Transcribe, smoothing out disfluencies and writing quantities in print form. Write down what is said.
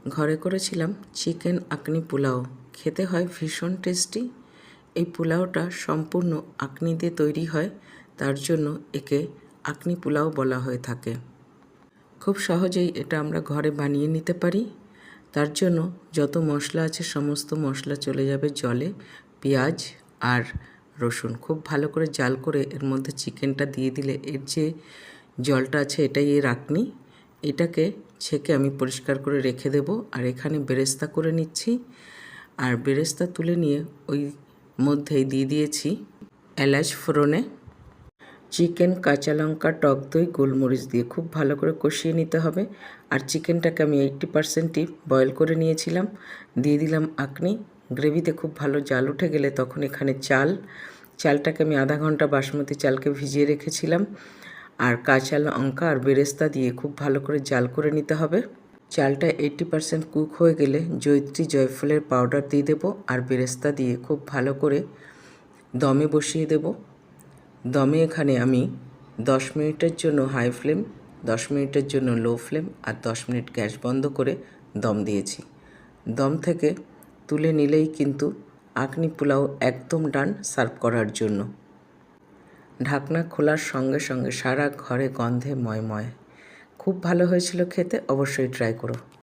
ঘরে করেছিলাম চিকেন আকনি পোলাও। খেতে হয় ভীষণ টেস্টি। এই পোলাওটা সম্পূর্ণ আকনি দিয়ে তৈরি হয়, তার জন্য একে আকনি পোলাও বলা হয়ে থাকে। খুব সহজেই এটা আমরা ঘরে বানিয়ে নিতে পারি। তার জন্য যত মশলা আছে সমস্ত মশলা চলে যাবে জলে। পেঁয়াজ আর রসুন খুব ভালো করে জাল করে এর মধ্যে চিকেনটা দিয়ে দিলে এর যে জলটা আছে এটাই এর আকনি। এটাকে ছেঁকে আমি পরিষ্কার করে রেখে দেব। আর এখানে বেরেস্তা করে নিচ্ছি। আর বেরেস্তা তুলে নিয়ে ওই মধ্যেই দিয়ে দিয়েছি এলাচ ফোড়নে, চিকেন, কাঁচা লঙ্কা, টক দই, গোলমরিচ দিয়ে খুব ভালো করে কষিয়ে নিতে হবে। আর চিকেনটাকে আমি 80% বয়েল করে নিয়েছিলাম। দিয়ে দিলাম আকনি। গ্রেভিতে খুব ভালো জাল উঠে গেলে তখন এখানে চালটাকে আমি আধা ঘন্টা বাসমতি চালকে ভিজিয়ে রেখেছিলাম। আর কাঁচা লঙ্কা আর বেরেস্তা দিয়ে খুব ভালো করে জাল করে নিতে হবে। চালটা 80% কুক হয়ে গেলে জয়িত্রী জয়ফলের পাউডার দিয়ে দেবো আর বেরেস্তা দিয়ে খুব ভালো করে দমে বসিয়ে দেব। দমে এখানে আমি 10 মিনিটের জন্য হাই ফ্লেম, 10 মিনিটের জন্য লো ফ্লেম আর 10 মিনিট গ্যাস বন্ধ করে দম দিয়েছি। দম থেকে তুলে নিলেই কিন্তু আকনি পোলাও একদম ডান সার্ভ করার জন্য। ঢাকনা খোলার সঙ্গে সঙ্গে সারা ঘরে গন্ধে ময়ময়। খুব ভালো হয়েছিল খেতে, অবশ্যই ট্রাই করো।